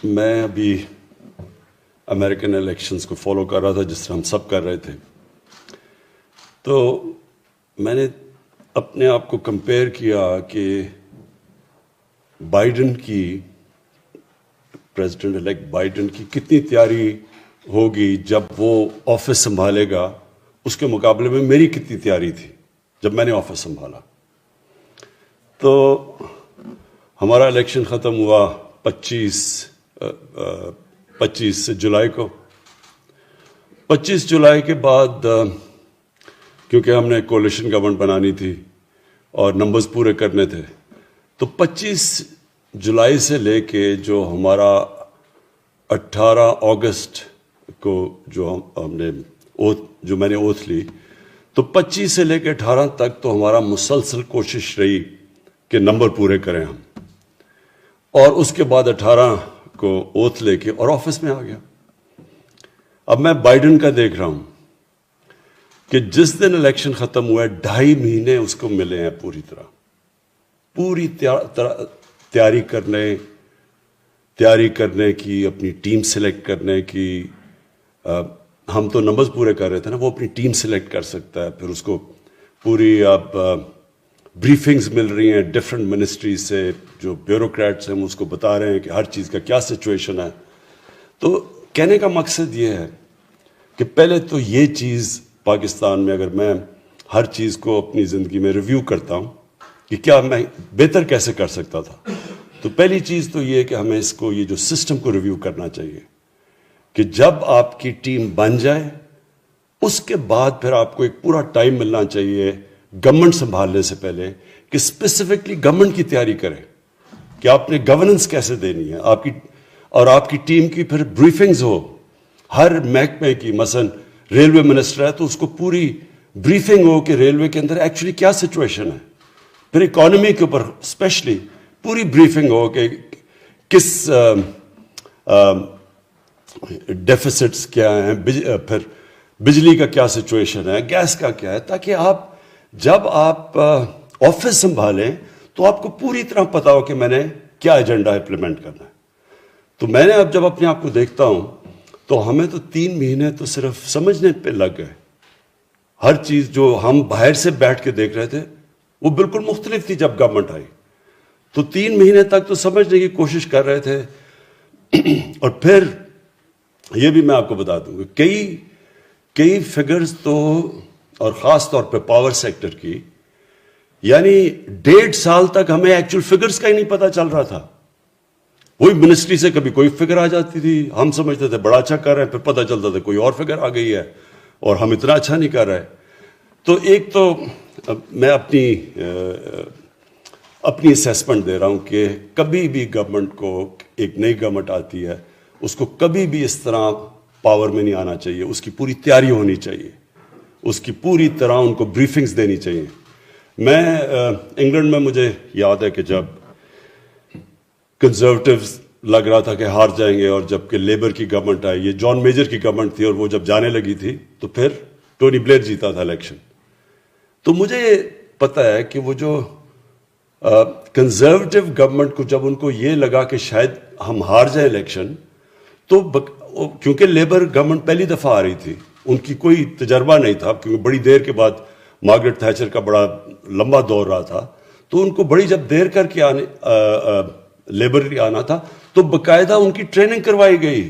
میں ابھی American elections کو فالو کر رہا تھا جس طرح ہم سب کر رہے تھے، تو میں نے اپنے آپ کو کمپیئر کیا کہ بائیڈن کی پریزیڈنٹ الیکٹ بائیڈن کی کتنی تیاری ہوگی جب وہ آفس سنبھالے گا، اس کے مقابلے میں میری کتنی تیاری تھی جب میں نے آفس سنبھالا۔ تو ہمارا الیکشن ختم ہوا 25 جولائی کو۔ 25 جولائی کے بعد کیونکہ ہم نے کولیشن گورنمنٹ بنانی تھی اور نمبرز پورے کرنے تھے، تو 25 جولائی سے لے کے جو ہمارا 18 اگست کو جو میں نے اوتھ لی، تو 25 سے لے کے 18 تک تو ہمارا مسلسل کوشش رہی کہ نمبر پورے کریں ہم، اور اس کے بعد 18 کو اوتھ لے کے اور آفس میں آ گیا۔ اب میں بائیڈن کا دیکھ رہا ہوں کہ جس دن الیکشن ختم ہوا ہے 2.5 مہینے اس کو ملے ہیں پوری تیاری کرنے کی، اپنی ٹیم سلیکٹ کرنے کی۔ ہم تو نمبرز پورے کر رہے تھے نا، وہ اپنی ٹیم سلیکٹ کر سکتا ہے، پھر اس کو پوری اب بریفنگز مل رہی ہیں ڈفرینٹ منسٹری سے، جو بیوروکریٹس ہیں اس کو بتا رہے ہیں کہ ہر چیز کا کیا سچویشن ہے۔ تو کہنے کا مقصد یہ ہے کہ پہلے تو یہ چیز پاکستان میں، اگر میں ہر چیز کو اپنی زندگی میں ریویو کرتا ہوں کہ کیا میں بہتر کیسے کر سکتا تھا، تو پہلی چیز تو یہ ہے کہ ہمیں اس کو، یہ جو سسٹم کو ریویو کرنا چاہیے کہ جب آپ کی ٹیم بن جائے اس کے بعد پھر آپ کو ایک پورا ٹائم ملنا چاہیے گورنمنٹ سنبھالنے سے پہلے کہ اسپیسیفکلی گورنمنٹ کی تیاری کریں کہ آپ نے گورننس کیسے دینی ہے آپ کی، اور آپ کی ٹیم کی پھر بریفنگز ہو ہر محکمے کی۔ مثلا ریلوے منسٹر ہے تو اس کو پوری بریفنگ ہو کہ ریلوے کے اندر ایکچولی کیا سچویشن ہے، پھر اکانومی کے اوپر اسپیشلی پوری بریفنگ ہو کہ کس ڈیفیسٹس کیا ہیں، پھر بجلی کا کیا سچویشن ہے، گیس کا کیا ہے، تاکہ آپ جب آپ آفس سنبھالیں تو آپ کو پوری طرح پتا ہو کہ میں نے کیا ایجنڈا امپلیمنٹ کرنا ہے۔ تو میں نے اب جب اپنے آپ کو دیکھتا ہوں تو ہمیں تو 3 مہینے تو صرف سمجھنے پہ لگ گئے۔ ہر چیز جو ہم باہر سے بیٹھ کے دیکھ رہے تھے وہ بالکل مختلف تھی جب گورنمنٹ آئی، تو 3 مہینے تک تو سمجھنے کی کوشش کر رہے تھے۔ اور پھر یہ بھی میں آپ کو بتا دوں کہ کئی فگرز تو، اور خاص طور پہ پاور سیکٹر کی، یعنی 1.5 سال تک ہمیں ایکچوئل فگرز کا ہی نہیں پتا چل رہا تھا۔ وہی منسٹری سے کبھی کوئی فگر آ جاتی تھی، ہم سمجھتے تھے بڑا اچھا کر رہے ہیں، پھر پتہ چلتا تھا کوئی اور فگر آ گئی ہے اور ہم اتنا اچھا نہیں کر رہے۔ تو ایک تو میں اپنی اسیسمنٹ دے رہا ہوں کہ کبھی بھی گورنمنٹ کو، ایک نئی گورنمنٹ آتی ہے اس کو کبھی بھی اس طرح پاور میں نہیں آنا چاہیے، اس کی پوری تیاری ہونی چاہیے، اس کی پوری طرح ان کو بریفنگز دینی چاہیے۔ میں انگلینڈ میں مجھے یاد ہے کہ جب کنزرویٹیوز لگ رہا تھا کہ ہار جائیں گے، اور جب کہ لیبر کی گورنمنٹ آئی، یہ جان میجر کی گورنمنٹ تھی، اور وہ جب جانے لگی تھی تو پھر ٹونی بلیئر جیتا تھا الیکشن۔ تو مجھے پتہ ہے کہ وہ جو کنزرویٹیو گورنمنٹ کو جب ان کو یہ لگا کہ شاید ہم ہار جائیں الیکشن، تو کیونکہ لیبر گورنمنٹ پہلی دفعہ آ رہی تھی، ان کی کوئی تجربہ نہیں تھا، کیونکہ بڑی دیر کے بعد مارگریٹ تھیچر کا بڑا لمبا دور رہا تھا، تو ان کو بڑی جب دیر کر کے لیبر آنا تھا تو باقاعدہ ان کی ٹریننگ کروائی گئی،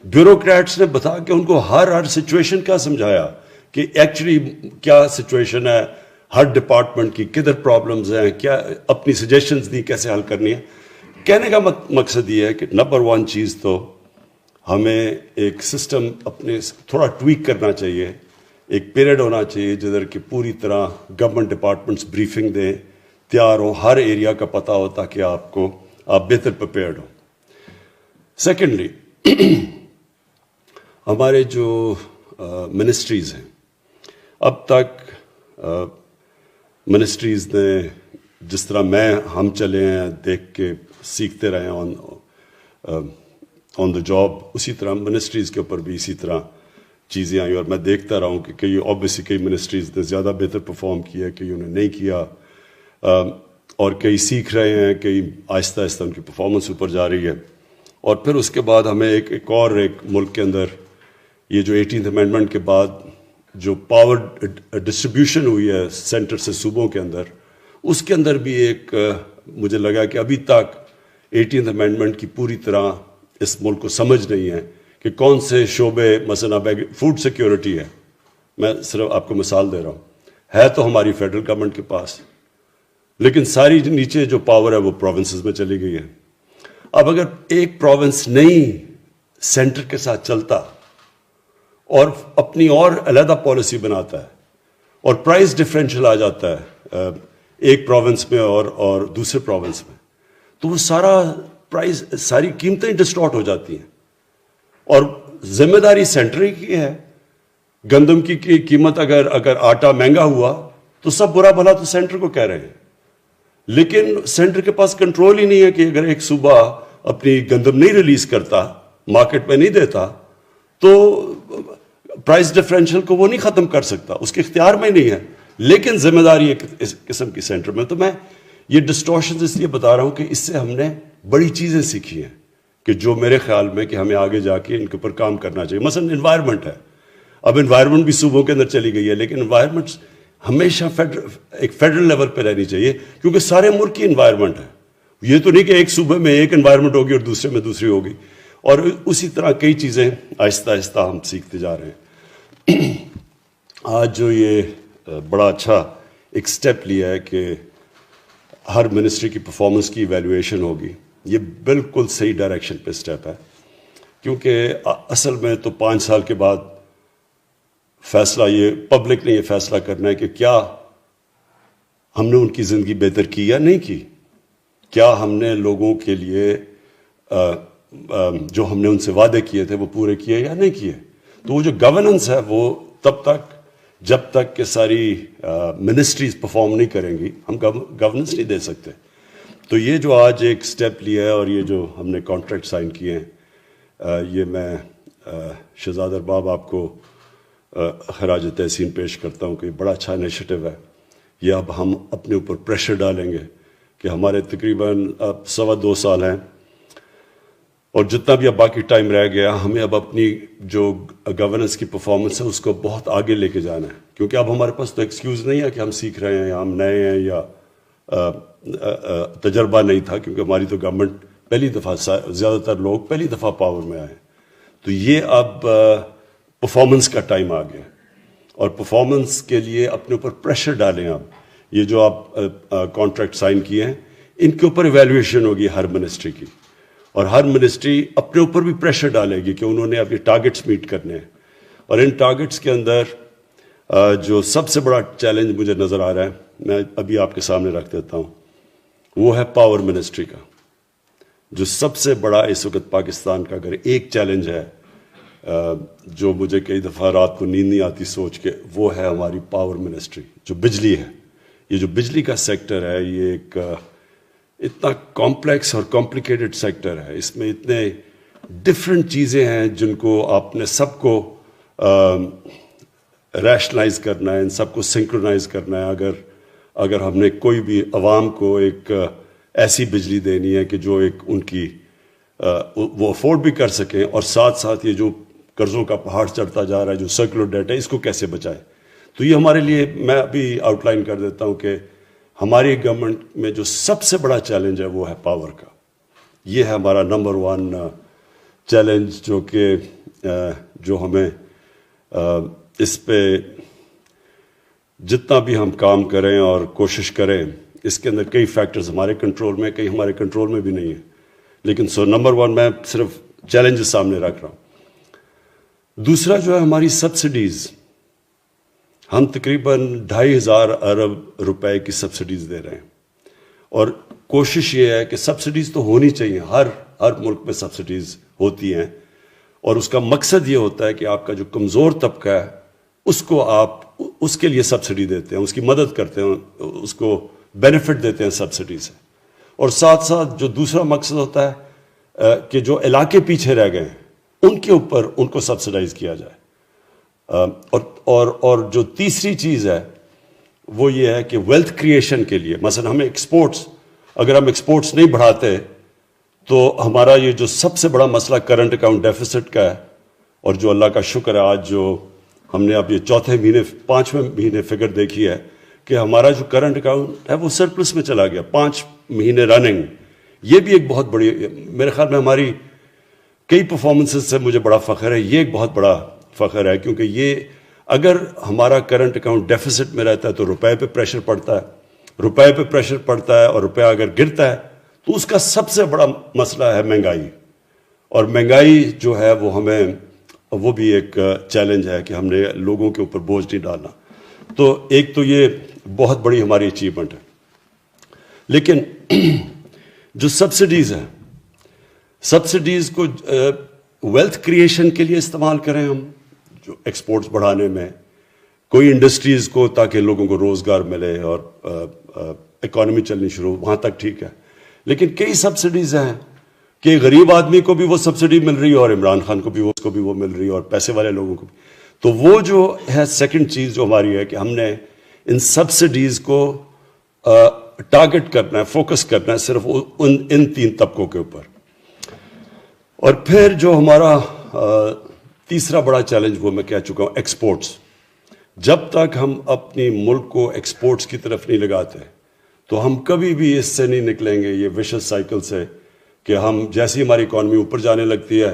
بیوروکریٹس نے بتا کے ان کو ہر سچویشن کا سمجھایا کہ ایکچولی کیا سچویشن ہے ہر ڈپارٹمنٹ کی، کدھر پرابلمز ہیں، کیا اپنی سجیشنز دی کیسے حل کرنی ہے۔ کہنے کا مقصد یہ ہے کہ نمبر 1 چیز تو ہمیں ایک سسٹم اپنے تھوڑا ٹویک کرنا چاہیے، ایک پیریڈ ہونا چاہیے جدھر کہ پوری طرح گورنمنٹ ڈپارٹمنٹس بریفنگ دیں، تیار ہوں، ہر ایریا کا پتہ ہو تاکہ آپ بہتر پریپیئرڈ ہوں۔ سیکنڈلی، ہمارے جو منسٹریز ہیں، اب تک منسٹریز نے جس طرح ہم چلے ہیں دیکھ کے سیکھتے رہے ہیں آن دا جاب، اسی طرح منسٹریز کے اوپر بھی اسی طرح چیزیں آئیں، اور میں دیکھتا رہا ہوں کہ کئی منسٹریز نے زیادہ بہتر پرفارم کیا، کئی انہوں نے نہیں کیا، اور کئی سیکھ رہے ہیں، کئی آہستہ آہستہ ان کی پرفارمنس اوپر جا رہی ہے۔ اور پھر اس کے بعد ہمیں ایک ملک کے اندر یہ جو 18th امینڈمنٹ کے بعد جو پاور ڈسٹریبیوشن ہوئی ہے سینٹر سے صوبوں کے اندر، اس کے اندر بھی ایک مجھے لگا کہ ابھی تک 18th امینڈمنٹ کی پوری طرح اس ملک کو سمجھ نہیں ہے کہ کون سے شعبے، مثلا فوڈ سیکیورٹی ہے، میں صرف آپ کو مثال دے رہا ہوں، ہے تو ہماری فیڈرل گورنمنٹ کے پاس، لیکن ساری نیچے جو پاور ہے وہ پروونسز میں چلی گئی ہے۔ اب اگر ایک پروونس نہیں سینٹر کے ساتھ چلتا اور اپنی اور علیحدہ پالیسی بناتا ہے اور پرائز ڈفرینشل آ جاتا ہے ایک پروونس میں اور دوسرے پروونس میں، تو وہ ساری قیمتیں ڈسٹارٹ ہو جاتی ہیں، اور ذمہ داری سینٹر کی ہے۔ گندم کی قیمت اگر آٹا مہنگا ہوا تو سب برا بھلا تو سینٹر کو کہہ رہے ہیں، لیکن سینٹر کے پاس کنٹرول ہی نہیں ہے کہ اگر ایک صوبہ اپنی گندم نہیں ریلیز کرتا، مارکیٹ میں نہیں دیتا، تو پرائز ڈفرینشل کو وہ نہیں ختم کر سکتا، اس کے اختیار میں نہیں ہے، لیکن ذمہ داری ایک اس قسم کی سینٹر میں۔ تو میں یہ ڈسٹورشنز اس لیے بتا رہا ہوں کہ اس سے ہم نے بڑی چیزیں سیکھی ہیں کہ جو میرے خیال میں کہ ہمیں آگے جا کے ان کے اوپر کام کرنا چاہیے۔ مثلا انوائرمنٹ ہے، اب انوائرمنٹ بھی صوبوں کے اندر چلی گئی ہے، لیکن انوائرمنٹ ہمیشہ ایک فیڈرل لیول پہ رہنی چاہیے، کیونکہ سارے ملک کی انوائرمنٹ ہے۔ یہ تو نہیں کہ ایک صوبے میں ایک انوائرمنٹ ہوگی اور دوسرے میں دوسری ہوگی، اور اسی طرح کئی چیزیں آہستہ آہستہ ہم سیکھتے جا رہے ہیں۔ آج جو یہ بڑا اچھا ایک سٹیپ لیا ہے کہ ہر منسٹری کی پرفارمنس کی ایویلویشن ہوگی، یہ بالکل صحیح ڈائریکشن پہ سٹیپ ہے، کیونکہ اصل میں تو 5 سال کے بعد فیصلہ یہ پبلک نے یہ فیصلہ کرنا ہے کہ کیا ہم نے ان کی زندگی بہتر کی یا نہیں کی، کیا ہم نے لوگوں کے لیے جو ہم نے ان سے وعدے کیے تھے وہ پورے کیے یا نہیں کیے۔ تو وہ جو گورننس ہے وہ تب تک جب تک کہ ساری منسٹریز پرفارم نہیں کریں گی ہم گورننس نہیں دے سکتے۔ تو یہ جو آج ایک سٹیپ لیا ہے اور یہ جو ہم نے کانٹریکٹ سائن کیے ہیں، یہ میں شہزاد ارباب آپ کو خراج تحسین پیش کرتا ہوں کہ یہ بڑا اچھا انیشیٹو ہے۔ یہ اب ہم اپنے اوپر پریشر ڈالیں گے کہ ہمارے تقریباً اب 2.25 سال ہیں، اور جتنا بھی اب باقی ٹائم رہ گیا ہمیں اب اپنی جو گورننس کی پرفارمنس ہے اس کو بہت آگے لے کے جانا ہے، کیونکہ اب ہمارے پاس تو ایکسکیوز نہیں ہے کہ ہم سیکھ رہے ہیں یا ہم نئے ہیں یا تجربہ نہیں تھا، کیونکہ ہماری تو گورنمنٹ پہلی دفعہ، زیادہ تر لوگ پہلی دفعہ پاور میں آئے، تو یہ اب پرفارمنس کا ٹائم آ گیا، اور پرفارمنس کے لیے اپنے اوپر پریشر ڈالیں۔ اب یہ جو آپ کانٹریکٹ سائن کیے ہیں ان کے اوپر ایویلویشن ہوگی ہر منسٹری کی، اور ہر منسٹری اپنے اوپر بھی پریشر ڈالے گی کہ انہوں نے اب یہ ٹارگٹس میٹ کرنے ہیں، اور ان ٹارگٹس کے اندر جو سب سے بڑا چیلنج مجھے نظر آ رہا ہے میں ابھی آپ کے سامنے رکھ دیتا ہوں، وہ ہے پاور منسٹری کا۔ جو سب سے بڑا اس وقت پاکستان کا اگر ایک چیلنج ہے جو مجھے کئی دفعہ رات کو نیند نہیں آتی سوچ کے، وہ ہے ہماری پاور منسٹری، جو بجلی ہے۔ یہ جو بجلی کا سیکٹر ہے یہ ایک اتنا کمپلیکس اور کمپلیکیٹڈ سیکٹر ہے، اس میں اتنے ڈفرینٹ چیزیں ہیں جن کو آپ نے سب کو ریشنلائز کرنا ہے، ان سب کو سنکرونائز کرنا ہے۔ اگر ہم نے کوئی بھی عوام کو ایک ایسی بجلی دینی ہے کہ جو ایک ان کی وہ افورڈ بھی کر سکیں، اور ساتھ ساتھ یہ جو قرضوں کا پہاڑ چڑھتا جا رہا ہے جو سرکولر ڈیٹ ہے اس کو کیسے بچائے، تو یہ ہمارے لیے، میں ابھی آؤٹ لائن کر دیتا ہوں کہ ہماری گورنمنٹ میں جو سب سے بڑا چیلنج ہے وہ ہے پاور کا۔ یہ ہے ہمارا نمبر 1 چیلنج، جو کہ جو ہمیں اس پہ جتنا بھی ہم کام کریں اور کوشش کریں، اس کے اندر کئی فیکٹرز ہمارے کنٹرول میں، کئی ہمارے کنٹرول میں بھی نہیں ہیں، لیکن نمبر 1 میں صرف چیلنج سامنے رکھ رہا ہوں۔ دوسرا جو ہے ہماری سبسڈیز، ہم تقریباً 2,500 ارب روپے کی سبسڈیز دے رہے ہیں، اور کوشش یہ ہے کہ سبسڈیز تو ہونی چاہیے، ہر ملک میں سبسڈیز ہوتی ہیں، اور اس کا مقصد یہ ہوتا ہے کہ آپ کا جو کمزور طبقہ ہے اس کو آپ اس کے لیے سبسڈی دیتے ہیں، اس کی مدد کرتے ہیں، اس کو بینیفٹ دیتے ہیں سبسڈی سے، اور ساتھ ساتھ جو دوسرا مقصد ہوتا ہے کہ جو علاقے پیچھے رہ گئے ہیں ان کے اوپر ان کو سبسڈائز کیا جائے، اور جو تیسری چیز ہے وہ یہ ہے کہ ویلتھ کریشن کے لیے، مثلا ہمیں اگر ہم ایکسپورٹس نہیں بڑھاتے تو ہمارا یہ جو سب سے بڑا مسئلہ کرنٹ اکاؤنٹ ڈیفیسٹ کا ہے، اور جو اللہ کا شکر ہے آج جو ہم نے اب یہ چوتھے مہینے 5ویں مہینے فگر دیکھی ہے کہ ہمارا جو کرنٹ اکاؤنٹ ہے وہ سرپلس میں چلا گیا 5 مہینے رننگ. یہ بھی ایک بہت بڑی، میرے خیال میں ہماری کئی پرفارمنسز سے مجھے بڑا فخر ہے، یہ ایک بہت بڑا فخر ہے، کیونکہ یہ اگر ہمارا کرنٹ اکاؤنٹ ڈیفیسٹ میں رہتا ہے تو روپے پہ پریشر پڑتا ہے، روپے پہ پریشر پڑتا ہے، اور روپیہ اگر گرتا ہے تو اس کا سب سے بڑا مسئلہ ہے مہنگائی. اور مہنگائی جو ہے وہ ہمیں، وہ بھی ایک چیلنج ہے کہ ہم نے لوگوں کے اوپر بوجھ نہیں ڈالنا. تو ایک تو یہ بہت بڑی ہماری اچیومنٹ ہے. لیکن جو سبسڈیز ہیں، سبسڈیز کو ویلتھ کریشن کے لیے استعمال کریں ہم، جو ایکسپورٹس بڑھانے میں، کوئی انڈسٹریز کو تاکہ لوگوں کو روزگار ملے اور اکانومی چلنی شروع، وہاں تک ٹھیک ہے. لیکن کئی سبسڈیز ہیں کہ غریب آدمی کو بھی وہ سبسڈی مل رہی ہے اور عمران خان کو بھی اس کو بھی وہ مل رہی ہے اور پیسے والے لوگوں کو بھی. تو وہ جو ہے سیکنڈ چیز جو ہماری ہے کہ ہم نے ان سبسڈیز کو ٹارگٹ کرنا ہے، فوکس کرنا ہے صرف ان 3 طبقوں کے اوپر. اور پھر جو ہمارا تیسرا بڑا چیلنج وہ میں کہہ چکا ہوں، ایکسپورٹس. جب تک ہم اپنی ملک کو ایکسپورٹس کی طرف نہیں لگاتے تو ہم کبھی بھی اس سے نہیں نکلیں گے، یہ وشس سائیکل سے، کہ ہم جیسی ہماری اکانومی اوپر جانے لگتی ہے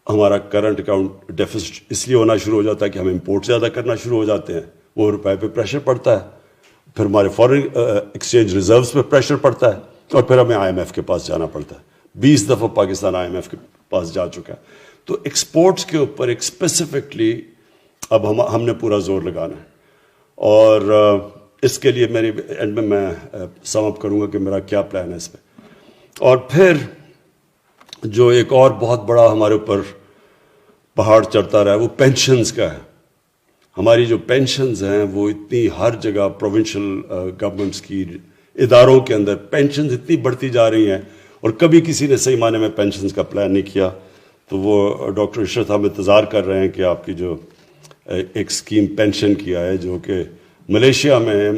ہمارا کرنٹ اکاؤنٹ ڈیفیسٹ اس لیے ہونا شروع ہو جاتا ہے کہ ہم امپورٹ زیادہ کرنا شروع ہو جاتے ہیں، وہ روپے پہ پریشر پڑتا ہے، پھر ہمارے فارن ایکسچینج ریزروز پہ پریشر پڑتا ہے، اور پھر ہمیں IMF کے پاس جانا پڑتا ہے. 20 دفعہ پاکستان IMF کے پاس جا چکا ہے. تو ایکسپورٹس کے اوپر ایک اسپیسیفکلی اب ہم نے پورا زور لگانا ہے. اور اس کے لیے میری اینڈ میں سم اپ کروں گا کہ میرا کیا پلان ہے اس پہ. اور پھر جو ایک اور بہت بڑا ہمارے اوپر پہاڑ چڑھتا رہا ہے وہ پینشنز کا ہے. ہماری جو پینشنز ہیں وہ اتنی ہر جگہ پروونشل گورنمنٹس کی اداروں کے اندر پینشنز اتنی بڑھتی جا رہی ہیں، اور کبھی کسی نے صحیح معنی میں پینشنز کا پلان نہیں کیا. تو وہ ڈاکٹر اشرت ہم انتظار کر رہے ہیں کہ آپ کی جو ایک اسکیم پینشن کی ہے، جو کہ ملیشیا میں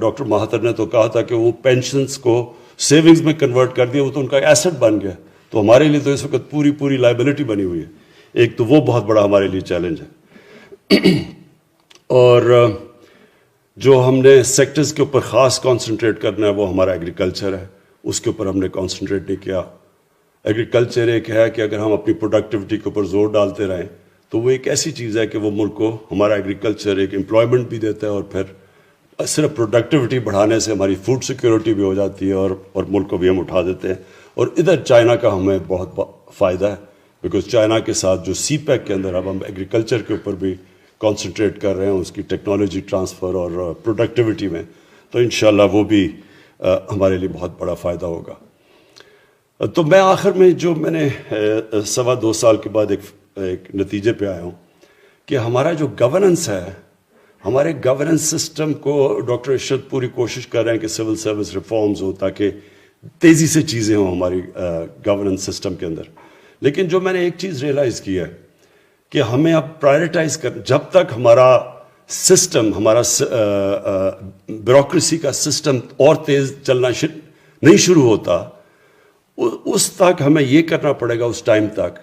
ڈاکٹر مہاتر نے تو کہا تھا کہ وہ پینشنز کو سیونگز میں کنورٹ کر دیا، وہ تو ان کا ایسٹ بن گیا. تو ہمارے لیے تو اس وقت پوری لائبلٹی بنی ہوئی ہے. ایک تو وہ بہت بڑا ہمارے لیے چیلنج ہے. اور جو ہم نے سیکٹرز کے اوپر خاص کانسنٹریٹ کرنا ہے وہ ہمارا ایگریکلچر ہے، اس کے اوپر ہم نے کانسنٹریٹ نہیں کیا. ایگریکلچر ایک ہے کہ اگر ہم اپنی پروڈکٹیوٹی کے اوپر زور ڈالتے رہیں تو وہ ایک ایسی چیز ہے کہ وہ ملک کو، ہمارا ایگریکلچر ایک امپلائمنٹ بھی دیتا ہے، اور پھر صرف پروڈکٹیوٹی بڑھانے سے ہماری فوڈ سیکیورٹی بھی ہو جاتی ہے، اور ملک کو بھی ہم اٹھا دیتے ہیں. اور ادھر چائنا کا ہمیں بہت فائدہ ہے، بیکاز چائنا کے ساتھ جو سی پیک کے اندر اب ہم ایگریکلچر کے اوپر بھی کانسنٹریٹ کر رہے ہیں، اس کی ٹیکنالوجی ٹرانسفر اور پروڈکٹیوٹی میں، تو انشاءاللہ وہ بھی ہمارے لیے بہت بڑا فائدہ ہوگا. تو میں آخر میں جو میں نے 2.25 سال کے بعد ایک نتیجے پہ آیا ہوں کہ ہمارا جو گورننس ہے، ہمارے گورننس سسٹم کو ڈاکٹر ارشد پوری کوشش کر رہے ہیں کہ سول سروس ریفارمز ہو تاکہ تیزی سے چیزیں ہوں ہماری گورننس سسٹم کے اندر. لیکن جو میں نے ایک چیز ریئلائز کی ہے کہ ہمیں اب پرائرٹائز جب تک ہمارا سسٹم، ہمارا بیوروکریسی کا سسٹم اور تیز چلنا نہیں شروع ہوتا، اس تک ہمیں یہ کرنا پڑے گا، اس ٹائم تک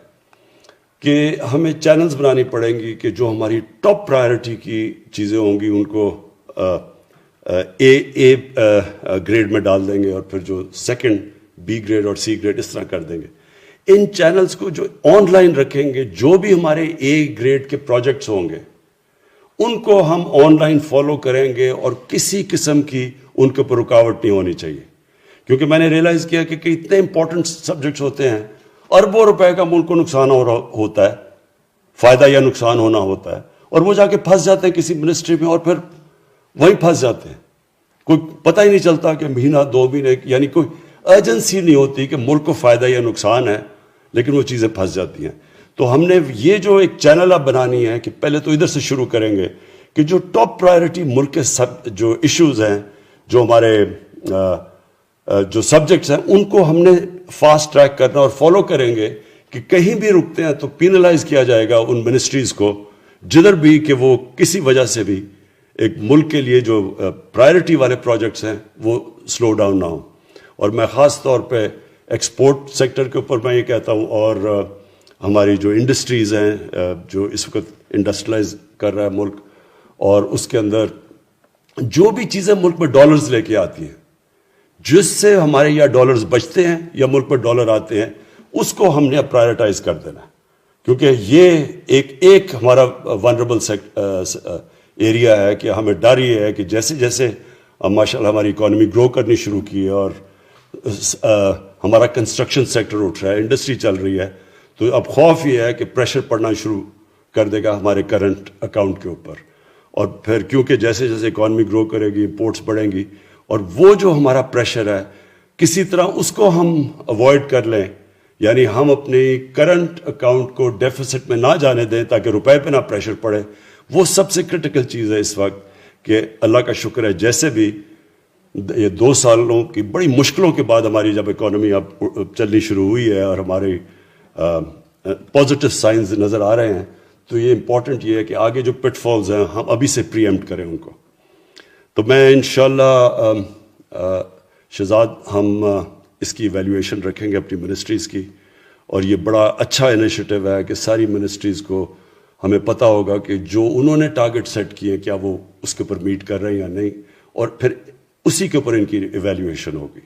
کہ ہمیں چینلز بنانی پڑیں گی کہ جو ہماری ٹاپ پرائرٹی کی چیزیں ہوں گی ان کو اے گریڈ میں ڈال دیں گے، اور پھر جو سیکنڈ بی گریڈ اور سی گریڈ اس طرح کر دیں گے. ان چینلز کو جو آن لائن رکھیں گے، جو بھی ہمارے اے گریڈ کے پروجیکٹس ہوں گے ان کو ہم آن لائن فالو کریں گے، اور کسی قسم کی ان کے اوپر رکاوٹ نہیں ہونی چاہیے. کیونکہ میں نے ریئلائز کیا کہ اتنے امپورٹنٹ سبجیکٹس ہوتے ہیں، اربوں روپے کا ملک کو نقصان ہوتا ہے، فائدہ یا نقصان ہونا ہوتا ہے، اور وہ جا کے پھنس جاتے ہیں کسی منسٹری میں، اور پھر وہیں پھنس جاتے ہیں. کوئی پتہ ہی نہیں چلتا کہ مہینہ 2 مہینے، یعنی کوئی ایجنسی نہیں ہوتی کہ ملک کو فائدہ یا نقصان ہے، لیکن وہ چیزیں پھنس جاتی ہیں. تو ہم نے یہ جو ایک چینل اب بنانی ہے کہ پہلے تو ادھر سے شروع کریں گے کہ جو ٹاپ پرائرٹی ملک کے جو ایشوز ہیں، جو ہمارے جو سبجیکٹس ہیں، ان کو ہم نے فاسٹ ٹریک کرنا اور فالو کریں گے کہ کہیں بھی رکتے ہیں تو پینلائز کیا جائے گا ان منسٹریز کو جدھر بھی کہ وہ کسی وجہ سے بھی ایک ملک کے لیے جو پرائرٹی والے پروجیکٹس ہیں وہ سلو ڈاؤن نہ ہو. اور میں خاص طور پہ ایکسپورٹ سیکٹر کے اوپر میں یہ کہتا ہوں، اور ہماری جو انڈسٹریز ہیں جو اس وقت انڈسٹریلائز کر رہا ہے ملک، اور اس کے اندر جو بھی چیزیں ملک میں ڈالرز لے کے آتی ہیں، جس سے ہمارے یہاں ڈالرز بچتے ہیں یا ملک میں ڈالر آتے ہیں، اس کو ہم نے پرائیورٹائز کر دینا ہے، کیونکہ یہ ایک ہمارا ونریبل ایریا ہے کہ ہمیں ڈر یہ ہے کہ جیسے جیسے ماشاءاللہ ہماری اکانومی گرو کرنی شروع کی ہے اور ہمارا کنسٹرکشن سیکٹر اٹھ رہا ہے، انڈسٹری چل رہی ہے، تو اب خوف یہ ہے کہ پریشر پڑنا شروع کر دے گا ہمارے کرنٹ اکاؤنٹ کے اوپر، اور پھر کیونکہ جیسے جیسے اکانومی گرو کرے گی، امپورٹس بڑھیں گی، اور وہ جو ہمارا پریشر ہے کسی طرح اس کو ہم اوائڈ کر لیں، یعنی ہم اپنی کرنٹ اکاؤنٹ کو ڈیفیسٹ میں نہ جانے دیں تاکہ روپے پہ نہ پریشر پڑے، وہ سب سے کرٹیکل چیز ہے اس وقت. کہ اللہ کا شکر ہے جیسے بھی یہ 2 سالوں کی بڑی مشکلوں کے بعد ہماری جب اکانومی اب چلنی شروع ہوئی ہے اور ہمارے پازیٹیو سائنز نظر آ رہے ہیں، تو یہ امپورٹنٹ یہ ہے کہ آگے جو پٹ فالز ہیں ہم ابھی سے پری ایمپٹ کریں ان کو. تو میں انشاءاللہ شہزاد ہم اس کی ایویلیویشن رکھیں گے اپنی منسٹریز کی، اور یہ بڑا اچھا انیشیٹو ہے کہ ساری منسٹریز کو ہمیں پتہ ہوگا کہ جو انہوں نے ٹارگٹ سیٹ کیے کیا وہ اس کے اوپر میٹ کر رہے ہیں یا نہیں، اور پھر اسی کے اوپر ان کی ایویلیویشن ہوگی.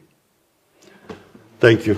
Thank you.